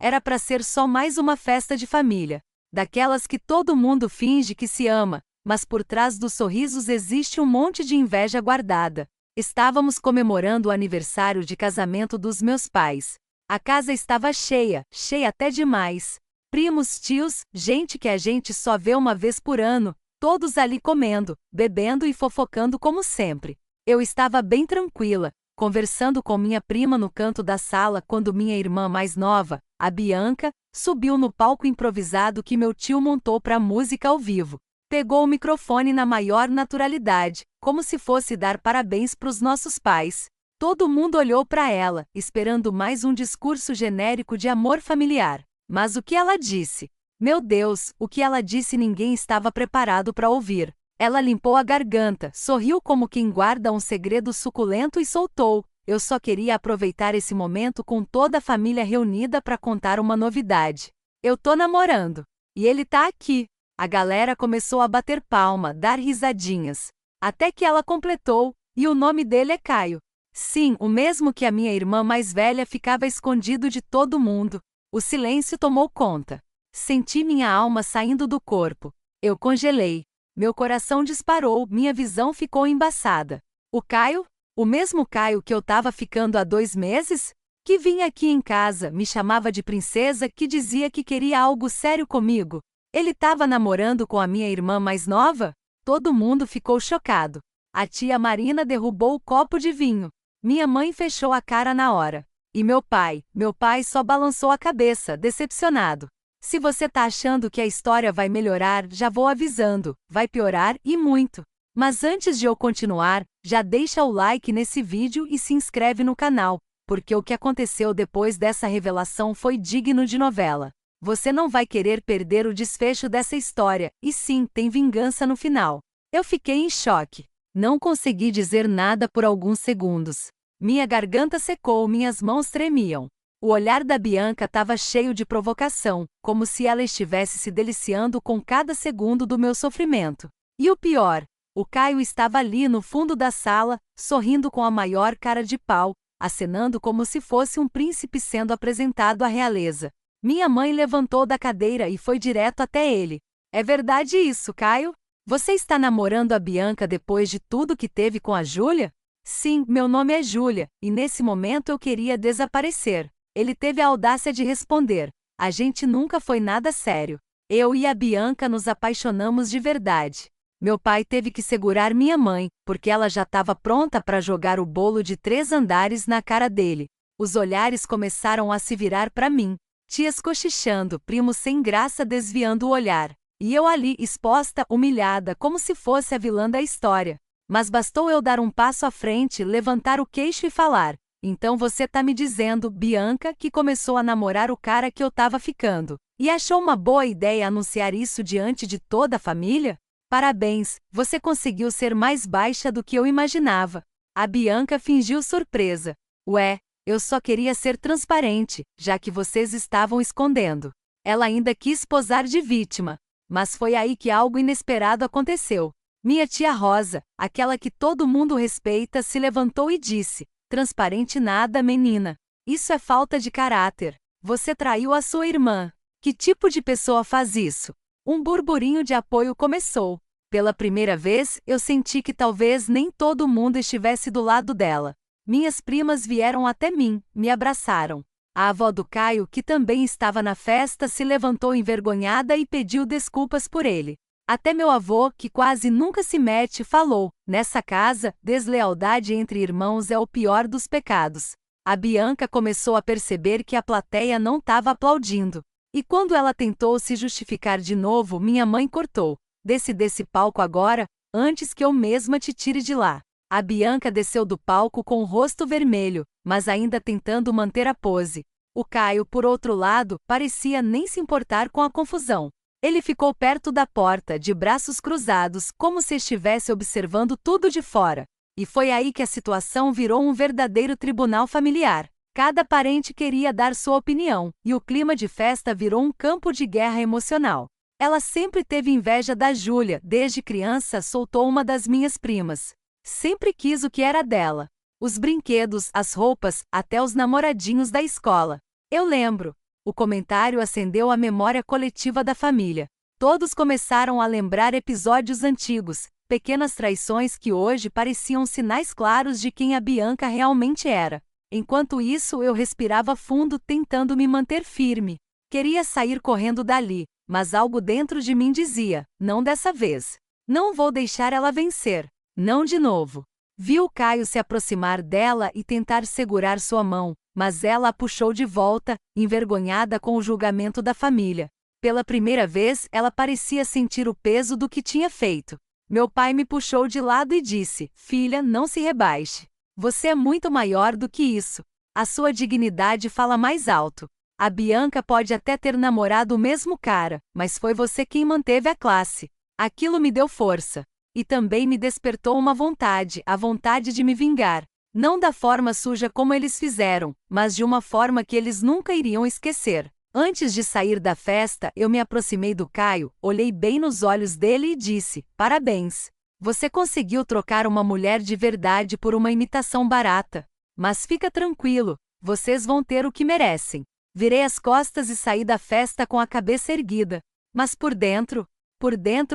Era para ser só mais uma festa de família. Daquelas que todo mundo finge que se ama, mas por trás dos sorrisos existe um monte de inveja guardada. Estávamos comemorando o aniversário de casamento dos meus pais. A casa estava cheia, cheia até demais. Primos, tios, gente que a gente só vê uma vez por ano, todos ali comendo, bebendo e fofocando como sempre. Eu estava bem tranquila, conversando com minha prima no canto da sala quando minha irmã mais nova, a Bianca, subiu no palco improvisado que meu tio montou para música ao vivo. Pegou o microfone na maior naturalidade, como se fosse dar parabéns para os nossos pais. Todo mundo olhou para ela, esperando mais um discurso genérico de amor familiar. Mas o que ela disse? Meu Deus, o que ela disse ninguém estava preparado para ouvir. Ela limpou a garganta, sorriu como quem guarda um segredo suculento e soltou: eu só queria aproveitar esse momento com toda a família reunida para contar uma novidade. Eu tô namorando. E ele tá aqui. A galera começou a bater palma, dar risadinhas. Até que ela completou: e o nome dele é Caio. Sim, o mesmo que a minha irmã mais velha ficava escondido de todo mundo. O silêncio tomou conta. Senti minha alma saindo do corpo. Eu congelei. Meu coração disparou, minha visão ficou embaçada. O Caio? O mesmo Caio que eu tava ficando há 2 meses? Que vinha aqui em casa, me chamava de princesa, que dizia que queria algo sério comigo. Ele tava namorando com a minha irmã mais nova? Todo mundo ficou chocado. A tia Marina derrubou o copo de vinho. Minha mãe fechou a cara na hora. E meu pai só balançou a cabeça, decepcionado. Se você tá achando que a história vai melhorar, já vou avisando, vai piorar e muito. Mas antes de eu continuar, já deixa o like nesse vídeo e se inscreve no canal, porque o que aconteceu depois dessa revelação foi digno de novela. Você não vai querer perder o desfecho dessa história, e sim, tem vingança no final. Eu fiquei em choque. Não consegui dizer nada por alguns segundos. Minha garganta secou, minhas mãos tremiam. O olhar da Bianca estava cheio de provocação, como se ela estivesse se deliciando com cada segundo do meu sofrimento. E o pior, o Caio estava ali no fundo da sala, sorrindo com a maior cara de pau, acenando como se fosse um príncipe sendo apresentado à realeza. Minha mãe levantou da cadeira e foi direto até ele. É verdade isso, Caio? Você está namorando a Bianca depois de tudo que teve com a Júlia? Sim, meu nome é Júlia, e nesse momento eu queria desaparecer. Ele teve a audácia de responder: a gente nunca foi nada sério. Eu e a Bianca nos apaixonamos de verdade. Meu pai teve que segurar minha mãe, porque ela já estava pronta para jogar o bolo de 3 andares na cara dele. Os olhares começaram a se virar para mim. Tias cochichando, primos sem graça desviando o olhar. E eu ali, exposta, humilhada, como se fosse a vilã da história. Mas bastou eu dar um passo à frente, levantar o queixo e falar: então você tá me dizendo, Bianca, que começou a namorar o cara que eu tava ficando, e achou uma boa ideia anunciar isso diante de toda a família? Parabéns, você conseguiu ser mais baixa do que eu imaginava. A Bianca fingiu surpresa. Ué, eu só queria ser transparente, já que vocês estavam escondendo. Ela ainda quis posar de vítima. Mas foi aí que algo inesperado aconteceu. Minha tia Rosa, aquela que todo mundo respeita, se levantou e disse: transparente nada, menina. Isso é falta de caráter. Você traiu a sua irmã. Que tipo de pessoa faz isso? Um burburinho de apoio começou. Pela primeira vez, eu senti que talvez nem todo mundo estivesse do lado dela. Minhas primas vieram até mim, me abraçaram. A avó do Caio, que também estava na festa, se levantou envergonhada e pediu desculpas por ele. Até meu avô, que quase nunca se mete, falou: nessa casa, deslealdade entre irmãos é o pior dos pecados. A Bianca começou a perceber que a plateia não estava aplaudindo. E quando ela tentou se justificar de novo, minha mãe cortou: desce desse palco agora, antes que eu mesma te tire de lá. A Bianca desceu do palco com o rosto vermelho, mas ainda tentando manter a pose. O Caio, por outro lado, parecia nem se importar com a confusão. Ele ficou perto da porta, de braços cruzados, como se estivesse observando tudo de fora. E foi aí que a situação virou um verdadeiro tribunal familiar. Cada parente queria dar sua opinião, e o clima de festa virou um campo de guerra emocional. Ela sempre teve inveja da Júlia, desde criança soltou uma das minhas primas. Sempre quis o que era dela. Os brinquedos, as roupas, até os namoradinhos da escola. Eu lembro. O comentário acendeu a memória coletiva da família. Todos começaram a lembrar episódios antigos, pequenas traições que hoje pareciam sinais claros de quem a Bianca realmente era. Enquanto isso, eu respirava fundo, tentando me manter firme. Queria sair correndo dali, mas algo dentro de mim dizia: não dessa vez. Não vou deixar ela vencer. Não de novo. Vi o Caio se aproximar dela e tentar segurar sua mão, mas ela a puxou de volta, envergonhada com o julgamento da família. Pela primeira vez, ela parecia sentir o peso do que tinha feito. Meu pai me puxou de lado e disse: filha, não se rebaixe. Você é muito maior do que isso. A sua dignidade fala mais alto. A Bianca pode até ter namorado o mesmo cara, mas foi você quem manteve a classe. Aquilo me deu força. E também me despertou uma vontade, a vontade de me vingar. Não da forma suja como eles fizeram, mas de uma forma que eles nunca iriam esquecer. Antes de sair da festa, eu me aproximei do Caio, olhei bem nos olhos dele e disse: parabéns. Você conseguiu trocar uma mulher de verdade por uma imitação barata. Mas fica tranquilo, vocês vão ter o que merecem. Virei as costas e saí da festa com a cabeça erguida. Mas por dentro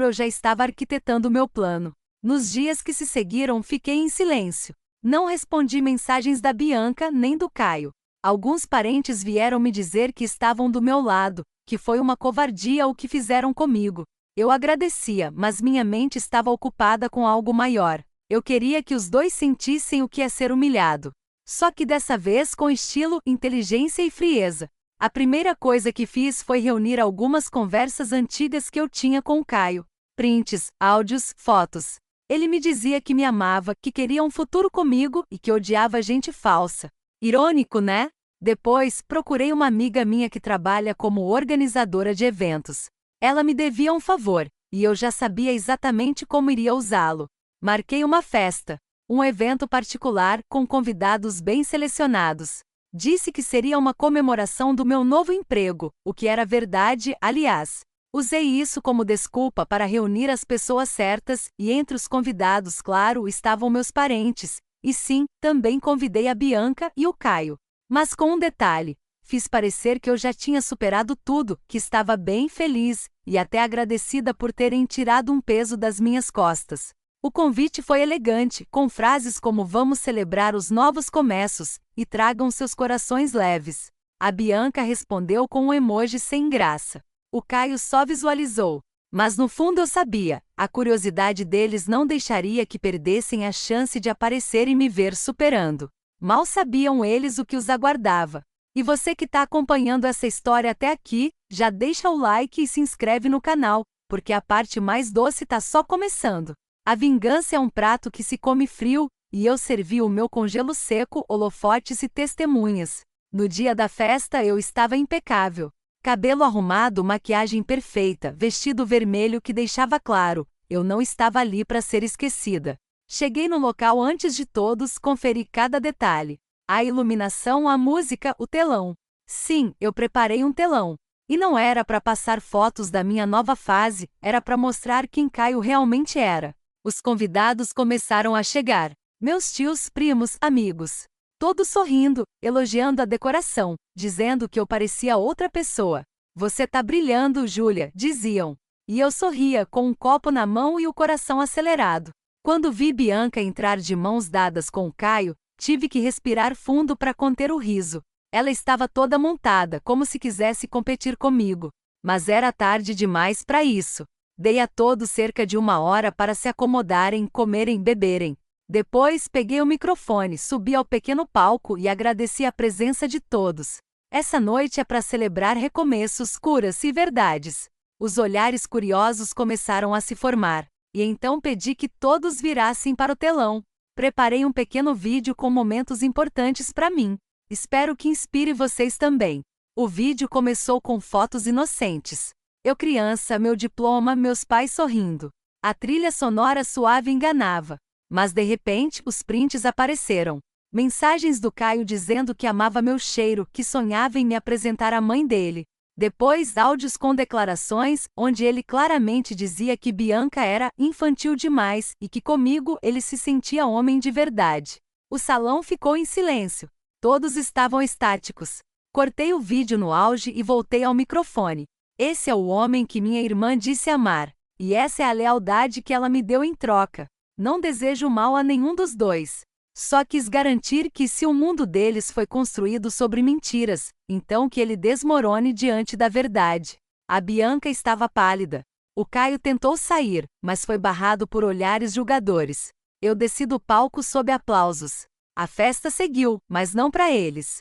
eu já estava arquitetando meu plano. Nos dias que se seguiram, fiquei em silêncio. Não respondi mensagens da Bianca nem do Caio. Alguns parentes vieram me dizer que estavam do meu lado, que foi uma covardia o que fizeram comigo. Eu agradecia, mas minha mente estava ocupada com algo maior. Eu queria que os dois sentissem o que é ser humilhado. Só que dessa vez com estilo, inteligência e frieza. A primeira coisa que fiz foi reunir algumas conversas antigas que eu tinha com o Caio. Prints, áudios, fotos. Ele me dizia que me amava, que queria um futuro comigo e que odiava gente falsa. Irônico, né? Depois, procurei uma amiga minha que trabalha como organizadora de eventos. Ela me devia um favor, e eu já sabia exatamente como iria usá-lo. Marquei uma festa, um evento particular com convidados bem selecionados. Disse que seria uma comemoração do meu novo emprego, o que era verdade, aliás. Usei isso como desculpa para reunir as pessoas certas, e entre os convidados, claro, estavam meus parentes. E sim, também convidei a Bianca e o Caio. Mas com um detalhe: fiz parecer que eu já tinha superado tudo, que estava bem feliz, e até agradecida por terem tirado um peso das minhas costas. O convite foi elegante, com frases como vamos celebrar os novos começos, e tragam seus corações leves. A Bianca respondeu com um emoji sem graça. O Caio só visualizou. Mas no fundo eu sabia, a curiosidade deles não deixaria que perdessem a chance de aparecer e me ver superando. Mal sabiam eles o que os aguardava. E você que está acompanhando essa história até aqui, já deixa o like e se inscreve no canal, porque a parte mais doce está só começando. A vingança é um prato que se come frio, e eu servi o meu com gelo seco, holofotes e testemunhas. No dia da festa eu estava impecável. Cabelo arrumado, maquiagem perfeita, vestido vermelho que deixava claro, eu não estava ali para ser esquecida. Cheguei no local antes de todos, conferi cada detalhe. A iluminação, a música, o telão. Sim, eu preparei um telão. E não era para passar fotos da minha nova fase, era para mostrar quem Caio realmente era. Os convidados começaram a chegar. Meus tios, primos, amigos. Todos sorrindo, elogiando a decoração, dizendo que eu parecia outra pessoa. Você tá brilhando, Júlia, diziam. E eu sorria, com um copo na mão e o coração acelerado. Quando vi Bianca entrar de mãos dadas com o Caio, tive que respirar fundo para conter o riso. Ela estava toda montada, como se quisesse competir comigo. Mas era tarde demais para isso. Dei a todos cerca de 1 hora para se acomodarem, comerem, beberem. Depois, peguei o microfone, subi ao pequeno palco e agradeci a presença de todos. Essa noite é para celebrar recomeços, curas e verdades. Os olhares curiosos começaram a se formar, e então pedi que todos virassem para o telão. Preparei um pequeno vídeo com momentos importantes para mim. Espero que inspire vocês também. O vídeo começou com fotos inocentes. Eu criança, meu diploma, meus pais sorrindo. A trilha sonora suave enganava. Mas de repente, os prints apareceram. Mensagens do Caio dizendo que amava meu cheiro, que sonhava em me apresentar à mãe dele. Depois, áudios com declarações, onde ele claramente dizia que Bianca era infantil demais e que comigo ele se sentia homem de verdade. O salão ficou em silêncio. Todos estavam estáticos. Cortei o vídeo no auge e voltei ao microfone. Esse é o homem que minha irmã disse amar. E essa é a lealdade que ela me deu em troca. Não desejo mal a nenhum dos dois. Só quis garantir que se o mundo deles foi construído sobre mentiras, então que ele desmorone diante da verdade. A Bianca estava pálida. O Caio tentou sair, mas foi barrado por olhares julgadores. Eu desci do palco sob aplausos. A festa seguiu, mas não para eles.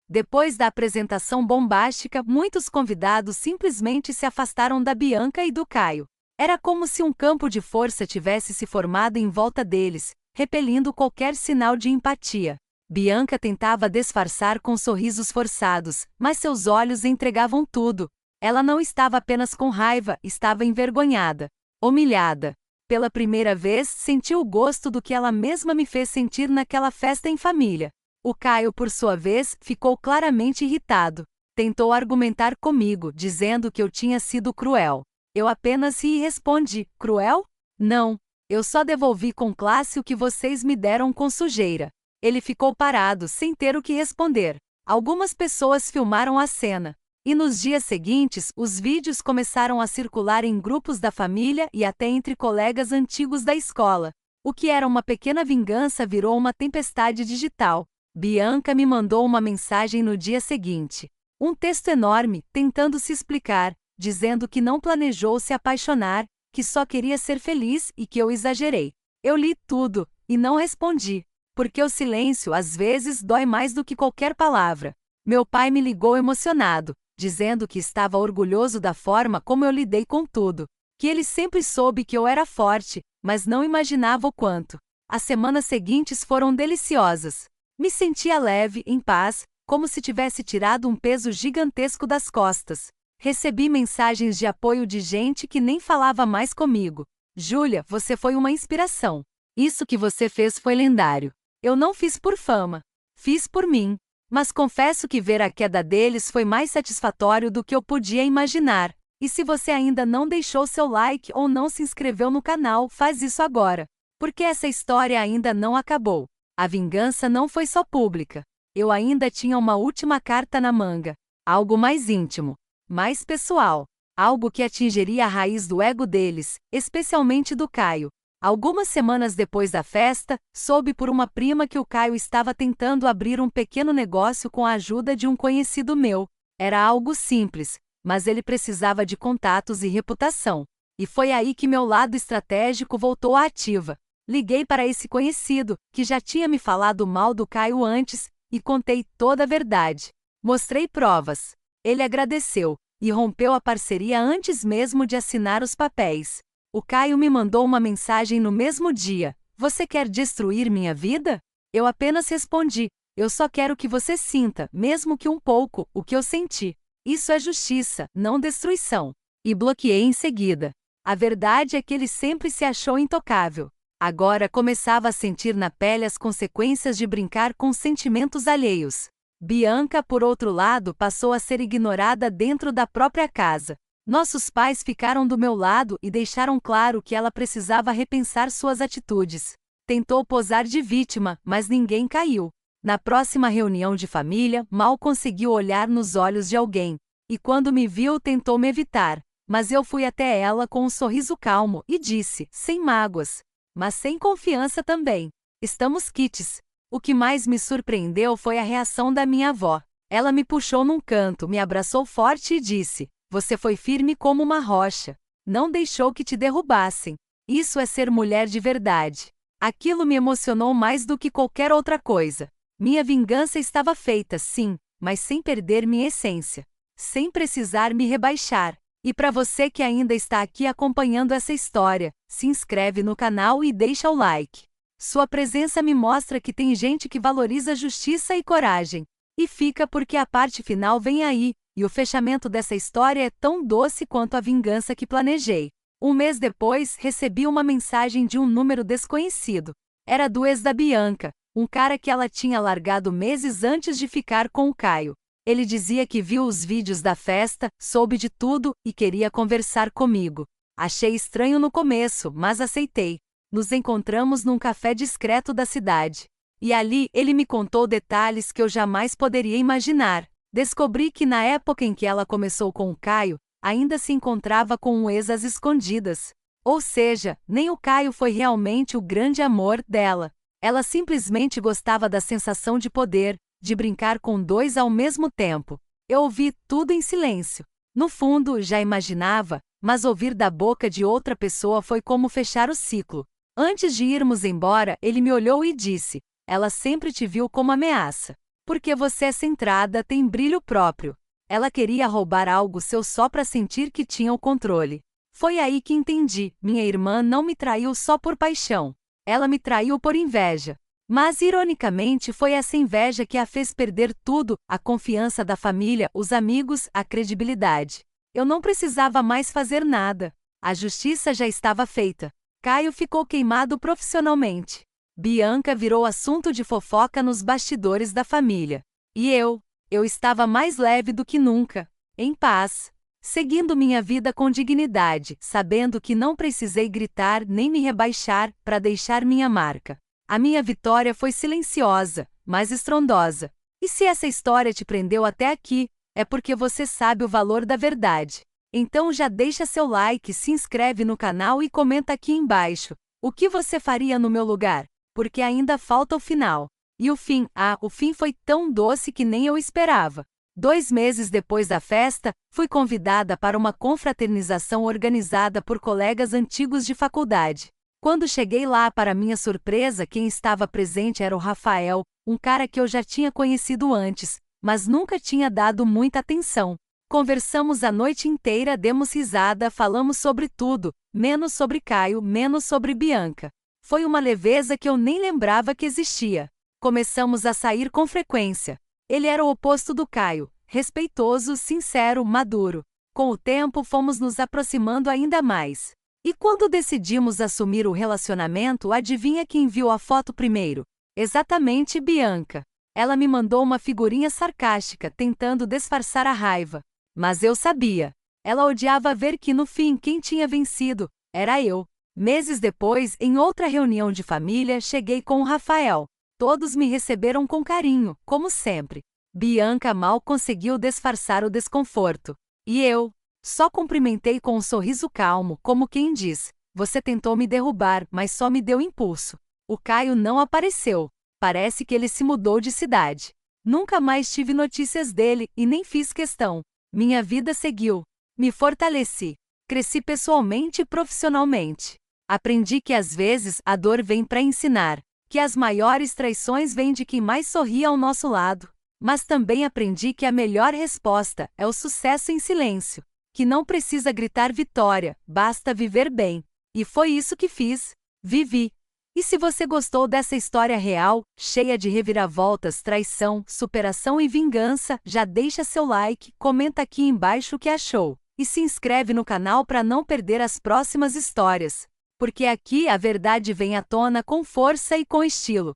Depois da apresentação bombástica, muitos convidados simplesmente se afastaram da Bianca e do Caio. Era como se um campo de força tivesse se formado em volta deles, repelindo qualquer sinal de empatia. Bianca tentava disfarçar com sorrisos forçados, mas seus olhos entregavam tudo. Ela não estava apenas com raiva, estava envergonhada, humilhada. Pela primeira vez, sentiu o gosto do que ela mesma me fez sentir naquela festa em família. O Caio, por sua vez, ficou claramente irritado. Tentou argumentar comigo, dizendo que eu tinha sido cruel. Eu apenas ri e respondi: cruel? Não. Eu só devolvi com classe o que vocês me deram com sujeira. Ele ficou parado, sem ter o que responder. Algumas pessoas filmaram a cena. E nos dias seguintes, os vídeos começaram a circular em grupos da família e até entre colegas antigos da escola. O que era uma pequena vingança virou uma tempestade digital. Bianca me mandou uma mensagem no dia seguinte. Um texto enorme, tentando se explicar, dizendo que não planejou se apaixonar, que só queria ser feliz e que eu exagerei. Eu li tudo, e não respondi, porque o silêncio às vezes dói mais do que qualquer palavra. Meu pai me ligou emocionado, dizendo que estava orgulhoso da forma como eu lidei com tudo, que ele sempre soube que eu era forte, mas não imaginava o quanto. As semanas seguintes foram deliciosas. Me sentia leve, em paz, como se tivesse tirado um peso gigantesco das costas. Recebi mensagens de apoio de gente que nem falava mais comigo. Júlia, você foi uma inspiração. Isso que você fez foi lendário. Eu não fiz por fama. Fiz por mim. Mas confesso que ver a queda deles foi mais satisfatório do que eu podia imaginar. E se você ainda não deixou seu like ou não se inscreveu no canal, faz isso agora. Porque essa história ainda não acabou. A vingança não foi só pública. Eu ainda tinha uma última carta na manga. Algo mais íntimo, mais pessoal. Algo que atingiria a raiz do ego deles, especialmente do Caio. Algumas semanas depois da festa, soube por uma prima que o Caio estava tentando abrir um pequeno negócio com a ajuda de um conhecido meu. Era algo simples, mas ele precisava de contatos e reputação. E foi aí que meu lado estratégico voltou à ativa. Liguei para esse conhecido, que já tinha me falado mal do Caio antes, e contei toda a verdade. Mostrei provas. Ele agradeceu, e rompeu a parceria antes mesmo de assinar os papéis. O Caio me mandou uma mensagem no mesmo dia: você quer destruir minha vida? Eu apenas respondi: eu só quero que você sinta, mesmo que um pouco, o que eu senti. Isso é justiça, não destruição. E bloqueei em seguida. A verdade é que ele sempre se achou intocável. Agora começava a sentir na pele as consequências de brincar com sentimentos alheios. Bianca, por outro lado, passou a ser ignorada dentro da própria casa. Nossos pais ficaram do meu lado e deixaram claro que ela precisava repensar suas atitudes. Tentou posar de vítima, mas ninguém caiu. Na próxima reunião de família, mal conseguiu olhar nos olhos de alguém. E quando me viu, tentou me evitar. Mas eu fui até ela com um sorriso calmo e disse, sem mágoas, mas sem confiança também: estamos quites. O que mais me surpreendeu foi a reação da minha avó. Ela me puxou num canto, me abraçou forte e disse: você foi firme como uma rocha. Não deixou que te derrubassem. Isso é ser mulher de verdade. Aquilo me emocionou mais do que qualquer outra coisa. Minha vingança estava feita, sim, mas sem perder minha essência. Sem precisar me rebaixar. E para você que ainda está aqui acompanhando essa história, se inscreve no canal e deixa o like. Sua presença me mostra que tem gente que valoriza justiça e coragem. E fica porque a parte final vem aí, e o fechamento dessa história é tão doce quanto a vingança que planejei. Um mês depois, recebi uma mensagem de um número desconhecido. Era do ex da Bianca, um cara que ela tinha largado meses antes de ficar com o Caio. Ele dizia que viu os vídeos da festa, soube de tudo e queria conversar comigo. Achei estranho no começo, mas aceitei. Nos encontramos num café discreto da cidade. E ali ele me contou detalhes que eu jamais poderia imaginar. Descobri que na época em que ela começou com o Caio, ainda se encontrava com um ex às escondidas. Ou seja, nem o Caio foi realmente o grande amor dela. Ela simplesmente gostava da sensação de poder, de brincar com dois ao mesmo tempo. Eu ouvi tudo em silêncio. No fundo, já imaginava, mas ouvir da boca de outra pessoa foi como fechar o ciclo. Antes de irmos embora, ele me olhou e disse: ela sempre te viu como ameaça. Porque você é centrada, tem brilho próprio. Ela queria roubar algo seu só para sentir que tinha o controle. Foi aí que entendi, minha irmã não me traiu só por paixão. Ela me traiu por inveja. Mas, ironicamente, foi essa inveja que a fez perder tudo, a confiança da família, os amigos, a credibilidade. Eu não precisava mais fazer nada. A justiça já estava feita. Caio ficou queimado profissionalmente. Bianca virou assunto de fofoca nos bastidores da família. E eu estava mais leve do que nunca, em paz, seguindo minha vida com dignidade, sabendo que não precisei gritar nem me rebaixar para deixar minha marca. A minha vitória foi silenciosa, mas estrondosa. E se essa história te prendeu até aqui, é porque você sabe o valor da verdade. Então já deixa seu like, se inscreve no canal e comenta aqui embaixo. O que você faria no meu lugar? Porque ainda falta o final. E o fim, o fim foi tão doce que nem eu esperava. 2 meses depois da festa, fui convidada para uma confraternização organizada por colegas antigos de faculdade. Quando cheguei lá, para minha surpresa, quem estava presente era o Rafael, um cara que eu já tinha conhecido antes, mas nunca tinha dado muita atenção. Conversamos a noite inteira, demos risada, falamos sobre tudo, menos sobre Caio, menos sobre Bianca. Foi uma leveza que eu nem lembrava que existia. Começamos a sair com frequência. Ele era o oposto do Caio, respeitoso, sincero, maduro. Com o tempo fomos nos aproximando ainda mais. E quando decidimos assumir o relacionamento, adivinha quem viu a foto primeiro? Exatamente Bianca. Ela me mandou uma figurinha sarcástica, tentando disfarçar a raiva. Mas eu sabia. Ela odiava ver que no fim quem tinha vencido era eu. Meses depois, em outra reunião de família, cheguei com o Rafael. Todos me receberam com carinho, como sempre. Bianca mal conseguiu disfarçar o desconforto. E eu só cumprimentei com um sorriso calmo, como quem diz: você tentou me derrubar, mas só me deu impulso. O Caio não apareceu. Parece que ele se mudou de cidade. Nunca mais tive notícias dele e nem fiz questão. Minha vida seguiu. Me fortaleci. Cresci pessoalmente e profissionalmente. Aprendi que às vezes a dor vem para ensinar, que as maiores traições vêm de quem mais sorri ao nosso lado. Mas também aprendi que a melhor resposta é o sucesso em silêncio, que não precisa gritar vitória, basta viver bem. E foi isso que fiz. Vivi. E se você gostou dessa história real, cheia de reviravoltas, traição, superação e vingança, já deixa seu like, comenta aqui embaixo o que achou. E se inscreve no canal para não perder as próximas histórias. Porque aqui a verdade vem à tona com força e com estilo.